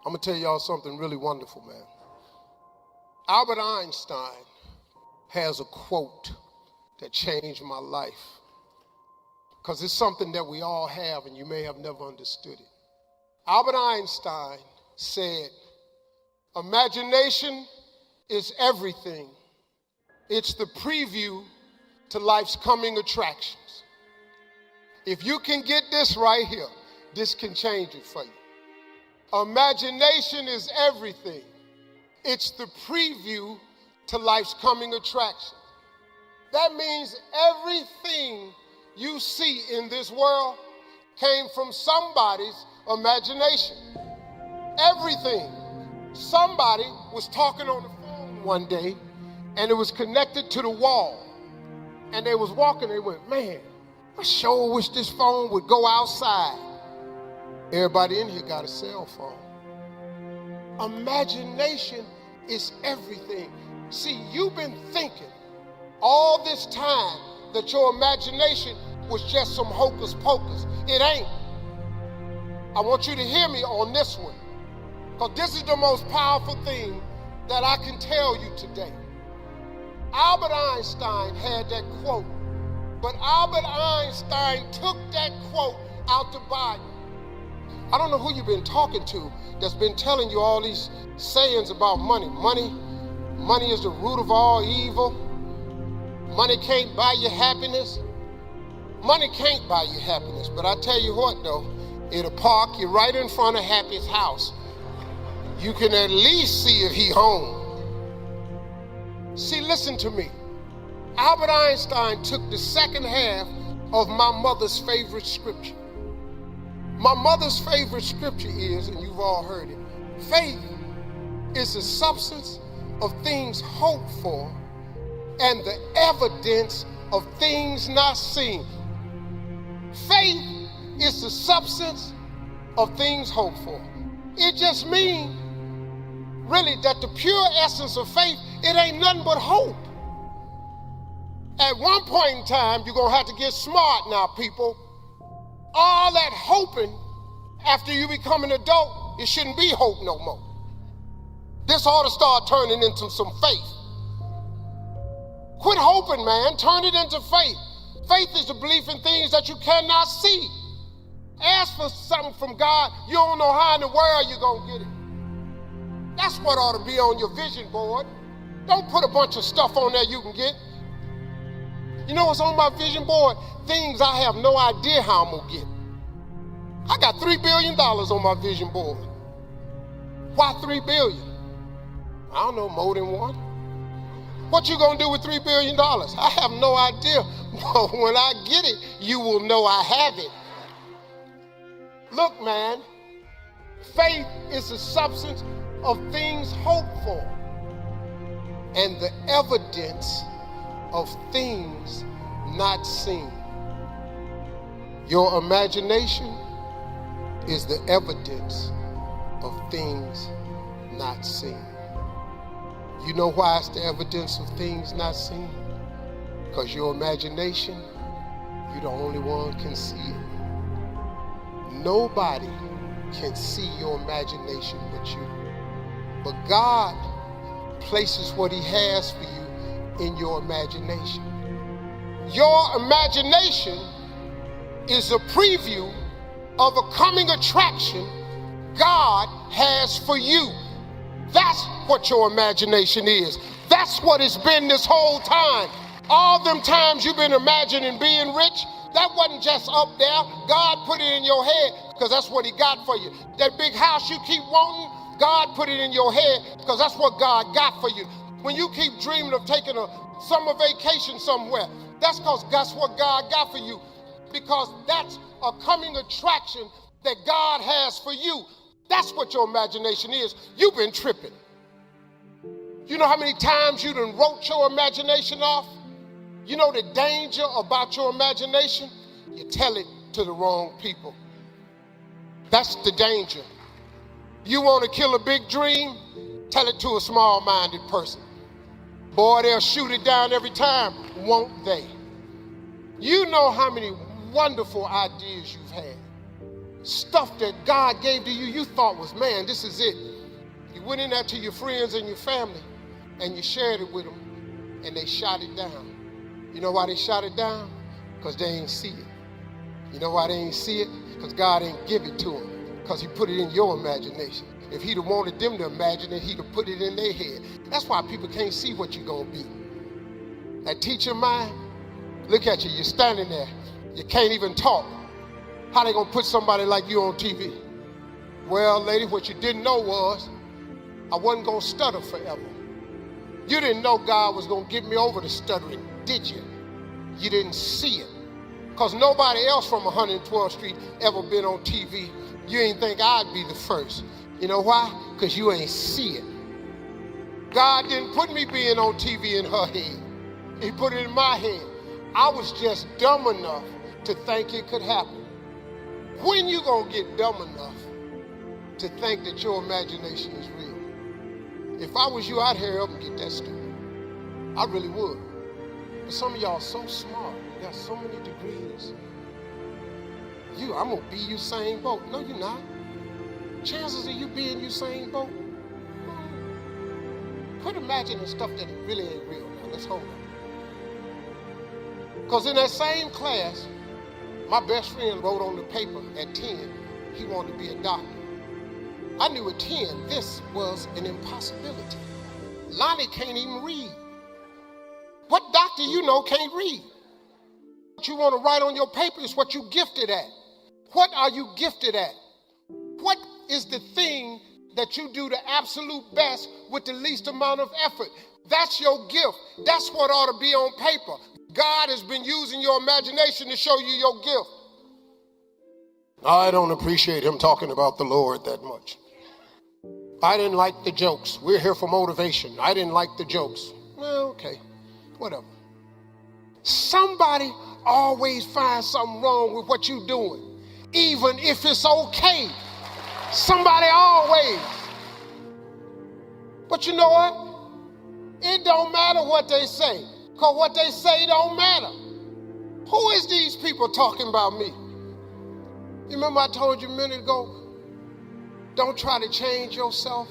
I'm going to tell y'all something really wonderful, man. Albert Einstein has a quote that changed my life because it's something that we all have and you may have never understood it. Albert Einstein said, "Imagination is everything. It's the preview to life's coming attractions." If you can get this right here, this can change it for you. Imagination is everything. It's the preview to life's coming attractions. That means everything you see in this world came from somebody's imagination. Everything. Somebody was talking on the phone one day and it was connected to the wall. And they was walking, they went, "Man, I sure wish this phone would go outside." Everybody in here got a cell phone. Imagination is everything. See, you've been thinking all this time that your imagination was just some hocus pocus. It ain't. I want you to hear me on this one, because this is the most powerful thing that I can tell you today. Albert Einstein had that quote, but Albert Einstein took that quote out the Bible. I don't know who you've been talking to that's been telling you all these sayings about money. Money is the root of all evil. Money can't buy you happiness. Money can't buy you happiness, but I tell you what though, it'll park you right in front of Happy's house. You can at least see if he home. See, listen to me. Albert Einstein took the second half of my mother's favorite scripture. My mother's favorite scripture is, and you've all heard it, faith is the substance of things hoped for and the evidence of things not seen. Faith is the substance of things hoped for. It just means, really, that the pure essence of faith, it ain't nothing but hope. At one point in time, you're going to have to get smart now, people. All that hoping after you become an adult, it shouldn't be hope no more. This ought to start turning into some faith. Quit hoping, man. Turn it into faith. Faith is the belief in things that you cannot see. Ask for something from God, you don't know how in the world you're going to get it. That's what ought to be on your vision board. Don't put a bunch of stuff on there you can get. You know what's on my vision board? Things I have no idea how I'm going to get. I got $3 billion on my vision board. Why $3 billion? I don't know, more than one. What you going to do with $3 billion? I have no idea. But when I get it, you will know I have it. Look, man, faith is the substance of things hoped for and the evidence of things not seen. Your imagination is the evidence of things not seen. You know why it's the evidence of things not seen? Because your imagination, you're the only one can see it. Nobody can see your imagination but you. But God places what he has for you in your imagination. Your imagination is a preview of a coming attraction God has for you. That's what your imagination is. That's what it's been this whole time. All them times you've been imagining being rich, that wasn't just up there. God put it in your head because that's what he got for you. That big house you keep wanting, God put it in your head because that's what God got for you. When you keep dreaming of taking a summer vacation somewhere, that's because that's what God got for you. Because that's a coming attraction that God has for you. That's what your imagination is. You've been tripping. You know how many times you done wrote your imagination off? You know the danger about your imagination? You tell it to the wrong people. That's the danger. You want to kill a big dream? Tell it to a small-minded person. Boy, they'll shoot it down every time, won't they? You know how many wonderful ideas you've had. stuff that God gave to you, you thought was, man, this is it. You went in there to your friends and your family and you shared it with them and they shot it down. You know why they shot it down? Because they ain't see it. You know why they ain't see it? Because God ain't give it to them. Because he put it in your imagination. If he'd have wanted them to imagine it, he'd have put it in their head. That's why people can't see what you're going to be. That teacher mind, look at you, you're standing there. You can't even talk. How they going to put somebody like you on TV? Well, lady, what you didn't know was I wasn't going to stutter forever. You didn't know God was going to get me over the stuttering, did you? You didn't see it. Because nobody else from 112th Street ever been on TV. You ain't think I'd be the first. You know why? Because you ain't see it. God didn't put me being on TV in her head. He put it in my head. I was just dumb enough to think it could happen. When you gonna get dumb enough to think that your imagination is real? If I was you, I'd hurry up and get that stupid. I really would. But some of y'all are so smart. You got so many degrees. I'm gonna be Usain Bolt. No, you're not. Chances of you being Usain Bolt? Quit imagining stuff that really ain't real. Now, let's hold on. Because in that same class, my best friend wrote on the paper at 10, he wanted to be a doctor. I knew at 10, this was an impossibility. Lonnie can't even read. What doctor you know can't read? What you want to write on your paper is what you gifted at. What are you gifted at? What is the thing that you do the absolute best with the least amount of effort? That's your gift. That's what ought to be on paper. God has been using your imagination to show you your gift. I don't appreciate him talking about the Lord that much. I didn't like the jokes. We're here for motivation. I didn't like the jokes. Well, okay, whatever. Somebody always finds something wrong with what you're doing, even if it's okay. Somebody always. But you know what? It don't matter what they say, because what they say don't matter. Who is these people talking about me? You remember I told you a minute ago, don't try to change yourself,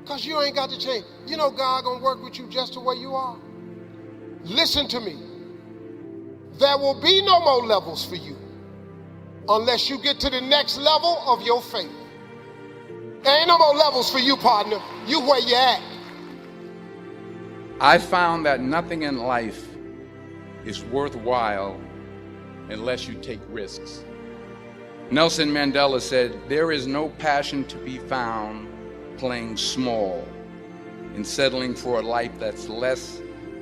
because you ain't got to change. You know God gonna work with you just the way you are. Listen to me. There will be no more levels for you unless you get to the next level of your faith. There ain't no more levels for you, partner. You where you at. I found that nothing in life is worthwhile unless you take risks. Nelson Mandela said, there is no passion to be found playing small and settling for a life that's less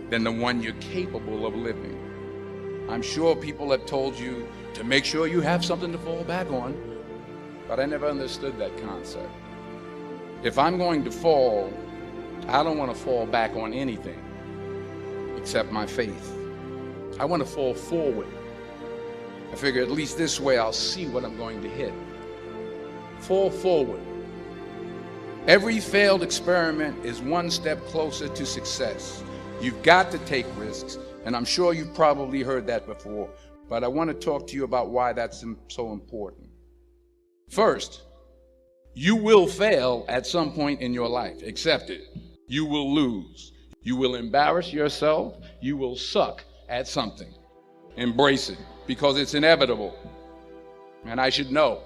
than the one you're capable of living. I'm sure people have told you to make sure you have something to fall back on, but I never understood that concept. If I'm going to fall, I don't want to fall back on anything except my faith. I want to fall forward. I figure at least this way I'll see what I'm going to hit. Fall forward. Every failed experiment is one step closer to success. You've got to take risks, and I'm sure you've probably heard that before, but I want to talk to you about why that's so important. First, you will fail at some point in your life. Accept it. You will lose. You will embarrass yourself. You will suck at something. Embrace it, because it's inevitable. And I should know.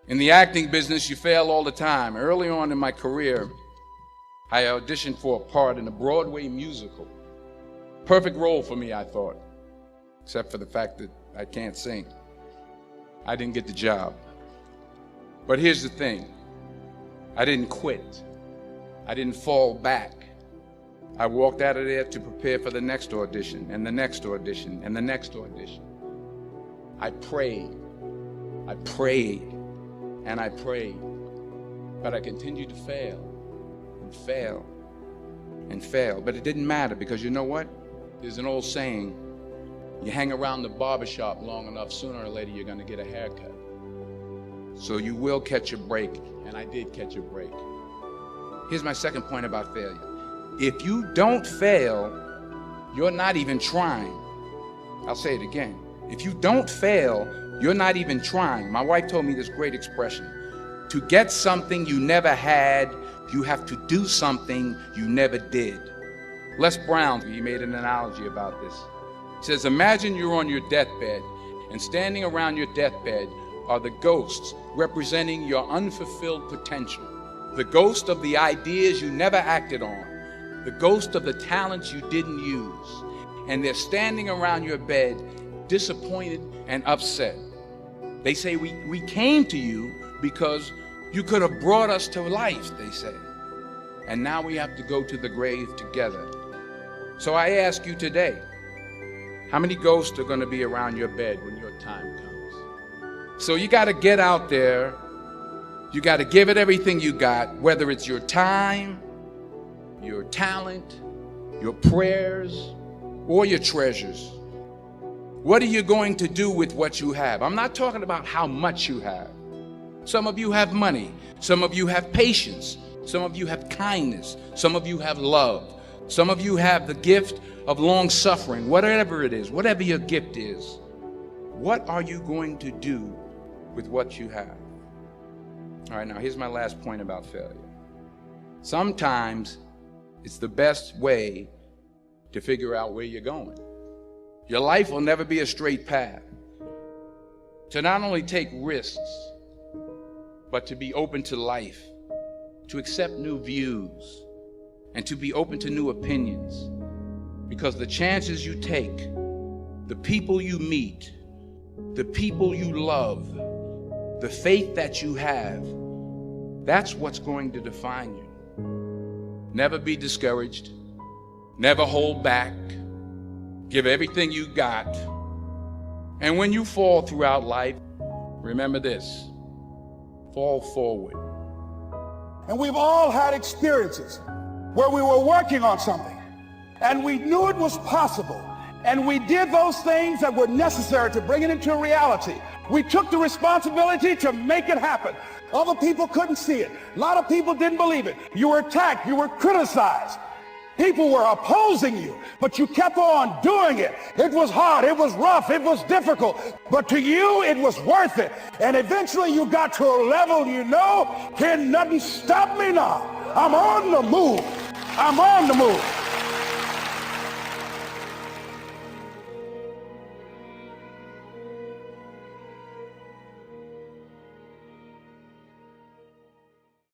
In the acting business, you fail all the time. Early on in my career, I auditioned for a part in a Broadway musical. Perfect role for me, I thought, except for the fact that I can't sing. I didn't get the job. But here's the thing. I didn't quit. I didn't fall back. I walked out of there to prepare for the next audition, and the next audition, and the next audition. I prayed, and I prayed, but I continued to fail, and fail, and fail. But it didn't matter, because you know what? There's an old saying, you hang around the barbershop long enough, sooner or later you're gonna get a haircut. So you will catch a break, and I did catch a break. Here's my second point about failure. If you don't fail, you're not even trying. I'll say it again. If you don't fail, You're not even trying. My wife told me this great expression. To get something you never had, you have to do something you never did. Les Brown, he made an analogy about this. He says, imagine you're on your deathbed, and standing around your deathbed are the ghosts representing your unfulfilled potential. The ghost of the ideas you never acted on. The ghost of the talents you didn't use. And they're standing around your bed, disappointed and upset. They say, we came to you because you could have brought us to life, they say. And now we have to go to the grave together. So I ask you today, how many ghosts are going to be around your bed when your time comes? So you got to get out there. You got to give it everything you got, whether it's your time, your talent, your prayers, or your treasures. What are you going to do with what you have? I'm not talking about how much you have. Some of you have money. Some of you have patience. Some of you have kindness. Some of you have love. Some of you have the gift of long suffering, whatever it is, whatever your gift is. What are you going to do with what you have? All right, now here's my last point about failure. Sometimes it's the best way to figure out where you're going. Your life will never be a straight path. To not only take risks, but to be open to life, to accept new views, and to be open to new opinions. Because the chances you take, the people you meet, the people you love, the faith that you have, that's what's going to define you. Never be discouraged. Never hold back. Give everything you got. And when you fall throughout life, remember this: fall forward. And we've all had experiences where we were working on something and we knew it was possible, and we did those things that were necessary to bring it into reality. We took the responsibility to make it happen. Other people couldn't see it. A lot of people didn't believe it. You were attacked. You were criticized. People were opposing you, but you kept on doing it. It was hard. It was rough. It was difficult. But to you, it was worth it. And eventually you got to a level, can nothing stop me now. I'm on the move. I'm on the move.